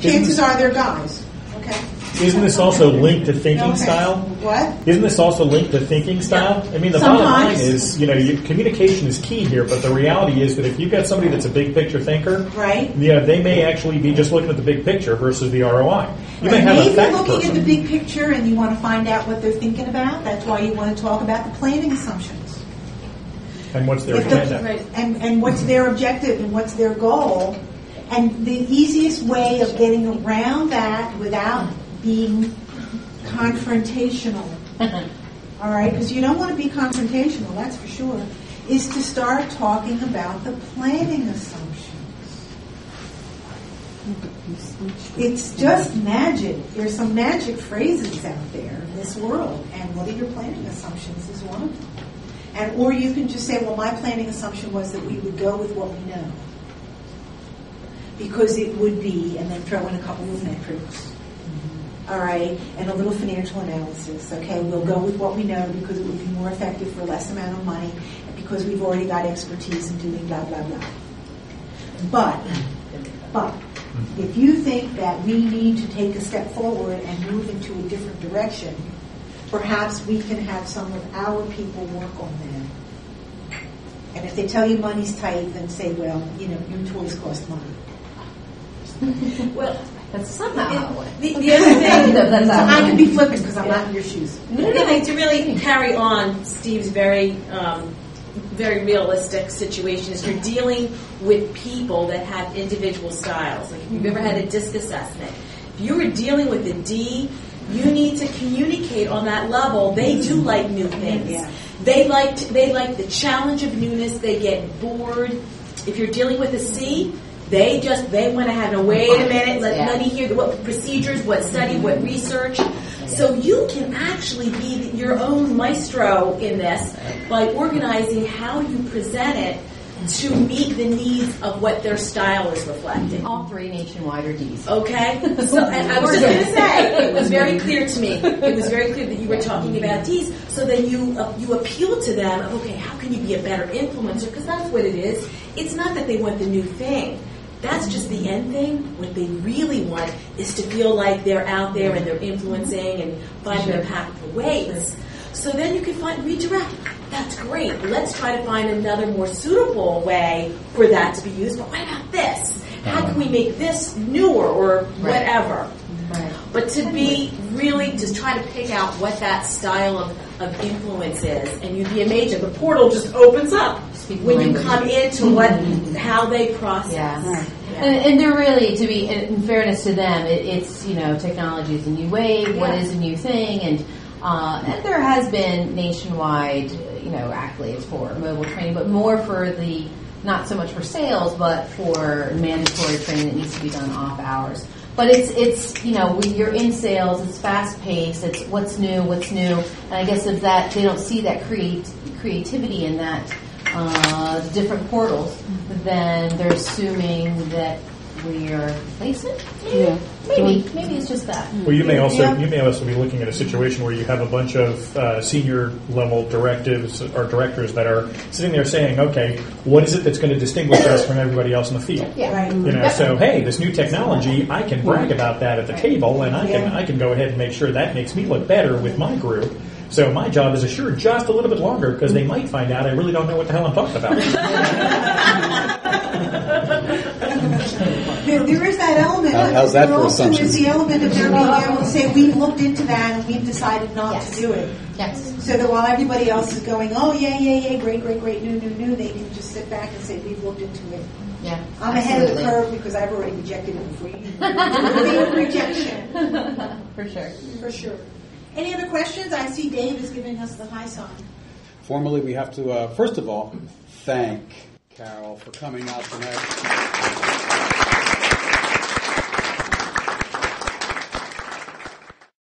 chances are they're guys. Okay. Isn't this also linked to thinking style? What? Isn't this also linked to thinking style? I mean, the bottom line is, communication is key here, but the reality is that if you've got somebody that's a big picture thinker, right? They may actually be just looking at the big picture versus the ROI. You may have Maybe a fact looking person. at the big picture and you want to find out what they're thinking about. That's why you want to talk about the planning assumptions. And what's their agenda. And what's their objective and what's their goal. And the easiest way of getting around that without being confrontational, all right, because you don't want to be confrontational, that's for sure, is to start talking about the planning assumptions. It's just magic. There's some magic phrases out there in this world, and what are your planning assumptions is one of them. Or you can just say, well, my planning assumption was that we would go with what we know. Because it would be, and then throw in a couple of metrics. All right, and a little financial analysis. Okay, we'll go with what we know because it would be more effective for less amount of money, and because we've already got expertise in doing blah blah blah. But if you think that we need to take a step forward and move into a different direction, perhaps we can have some of our people work on that. And if they tell you money's tight, then say, well, your toys cost money. Well, that's somehow the other thing, so I can be flippant because I'm not in your shoes. The other thing to really carry on Steve's very realistic situation is you're dealing with people that have individual styles. Like if you've ever had a DISC assessment, if you were dealing with a D, you need to communicate on that level. They do like new things. Yeah. They like the challenge of newness. They get bored. If you're dealing with a C, they want to have wait a minute, let me hear what procedures, what study, what research. So you can actually be your own maestro in this by organizing how you present it to meet the needs of what their style is reflecting. All three nationwide are D's. Okay? So and I was just going to say, it was very clear to me. It was very clear that you were talking about D's. So then you appeal to them, okay, how can you be a better influencer? Because that's what it is. It's not that they want the new thing. That's just the end thing. What they really want is to feel like they're out there and they're influencing and finding impactful ways. So then you can redirect. That's great. Let's try to find another more suitable way for that to be used. But what about this? How can we make this newer or whatever? Right. But to be really just try to pick out what that style of influence is, and you'd be amazed. The portal just opens up when you come into how they process. Yeah. Yeah. And they're really, to be in fairness to them, it's technology is a new wave. What is a new thing? And there has been nationwide accolades for mobile training, but more for the not so much for sales, but for mandatory training that needs to be done off hours. But it's when you're in sales, it's fast paced. It's what's new, and I guess if that they don't see that creativity in that different portals, then they're assuming that we are complacent. Yeah. Maybe it's just that. Well, you may also be looking at a situation where you have a bunch of senior level directives or directors that are sitting there saying, okay, what is it that's going to distinguish us from everybody else in the field? Yeah. Right. So hey, this new technology, I can brag about that at the table, and I can go ahead and make sure that makes me look better with my group. So my job is assured just a little bit longer because they might find out I really don't know what the hell I'm talking about. There is that element. How's that there for also assumptions? is the element of their being able to say, we've looked into that and we've decided not to do it. Yes. So that while everybody else is going, oh, yeah, great, new, they can just sit back and say, we've looked into it. Yeah. I'm ahead of the curve because I've already rejected it before you. Rejection. For sure. For sure. Any other questions? I see Dave is giving us the high sign. Formally, we have to, first of all, thank Carol for coming out tonight.